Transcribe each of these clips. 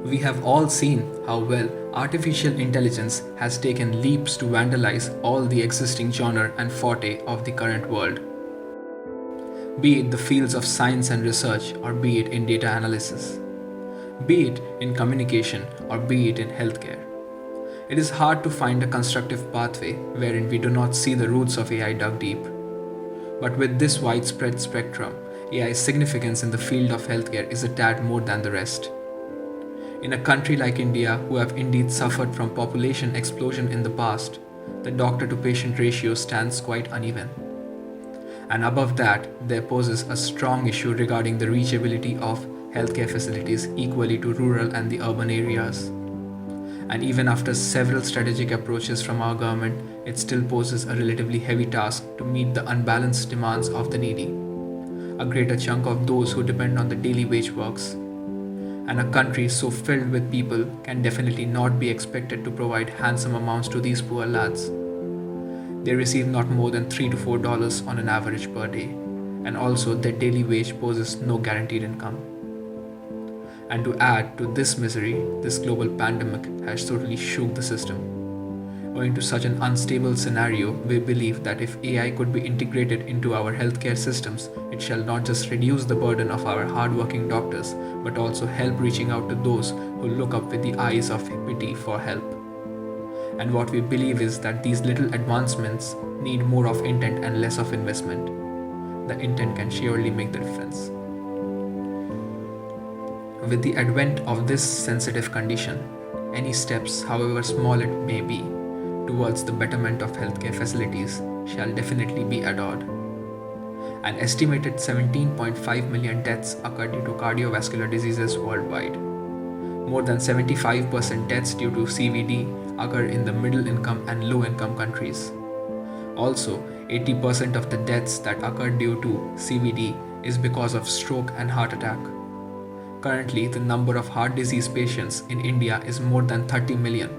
We have all seen how well artificial intelligence has taken leaps to vandalize all the existing genre and forte of the current world. Be it the fields of science and research, or be it in data analysis, be it in communication, or be it in healthcare. It is hard to find a constructive pathway wherein we do not see the roots of AI dug deep. But with this widespread spectrum, AI's significance in the field of healthcare is a tad more than the rest. In a country like India, who have indeed suffered from population explosion in the past, the doctor to patient ratio stands quite uneven. And above that, there poses a strong issue regarding the reachability of healthcare facilities equally to rural and the urban areas. And even after several strategic approaches from our government, it still poses a relatively heavy task to meet the unbalanced demands of the needy. A greater chunk of those who depend on the daily wage works. And a country so filled with people can definitely not be expected to provide handsome amounts to these poor lads. They receive not more than $3 to $4 on an average per day, and also their daily wage poses no guaranteed income. And to add to this misery, this global pandemic has totally shook the system. Owing to such an unstable scenario, we believe that if AI could be integrated into our healthcare systems, it shall not just reduce the burden of our hardworking doctors, but also help reaching out to those who look up with the eyes of pity for help. And what we believe is that these little advancements need more of intent and less of investment. The intent can surely make the difference. With the advent of this sensitive condition, any steps, however small it may be, towards the betterment of healthcare facilities shall definitely be adored. An estimated 17.5 million deaths occur due to cardiovascular diseases worldwide. More than 75% deaths due to CVD occur in the middle income and low income countries. Also, 80% of the deaths that occur due to CVD is because of stroke and heart attack. Currently, the number of heart disease patients in India is more than 30 million,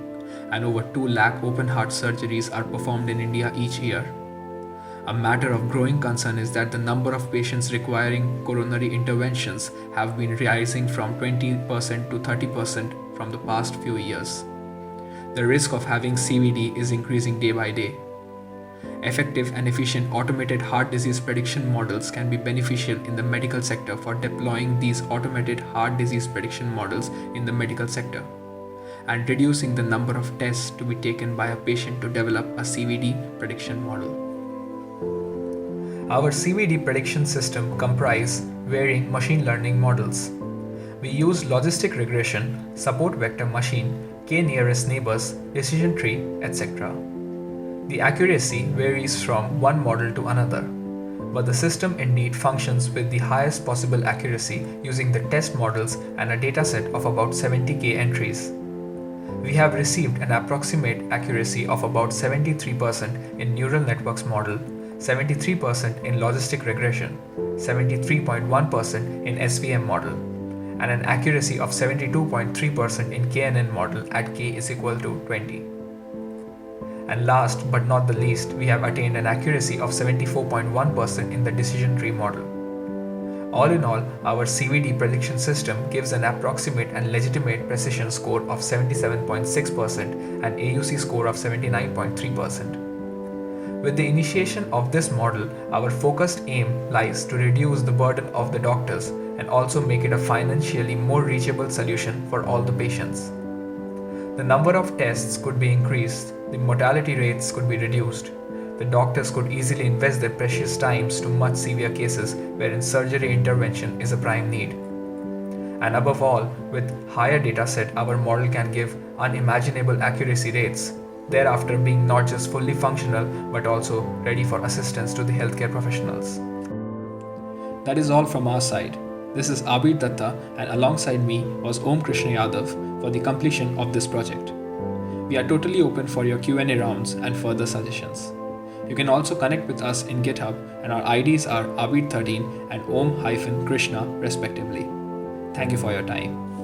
and over 2 lakh open heart surgeries are performed in India each year. A matter of growing concern is that the number of patients requiring coronary interventions have been rising from 20% to 30% from the past few years. The risk of having CVD is increasing day by day. Effective and efficient automated heart disease prediction models can be beneficial in the medical sector for deploying these automated heart disease prediction models in the medical sector and reducing the number of tests to be taken by a patient to develop a CVD prediction model. Our CVD prediction system comprises varying machine learning models. We use logistic regression, support vector machine, k-nearest neighbors, decision tree, etc. The accuracy varies from one model to another, but the system indeed functions with the highest possible accuracy using the test models and a dataset of about 70k entries. We have received an approximate accuracy of about 73% in neural networks model, 73% in logistic regression, 73.1% in SVM model, and an accuracy of 72.3% in KNN model at k is equal to 20. And last but not the least, we have attained an accuracy of 74.1% in the decision tree model. All in all, our CVD prediction system gives an approximate and legitimate precision score of 77.6% and AUC score of 79.3%. With the initiation of this model, our focused aim lies to reduce the burden of the doctors and also make it a financially more reachable solution for all the patients. The number of tests could be increased, the mortality rates could be reduced, the doctors could easily invest their precious times to much severe cases wherein surgery intervention is a prime need. And above all, with higher dataset, our model can give unimaginable accuracy rates, thereafter being not just fully functional but also ready for assistance to the healthcare professionals. That is all from our side. This is Abir Datta, and alongside me was Om Krishna Yadav for the completion of this project. We are totally open for your Q&A rounds and further suggestions. You can also connect with us in GitHub, and our IDs are Abir13 and Om-Krishna respectively. Thank you for your time.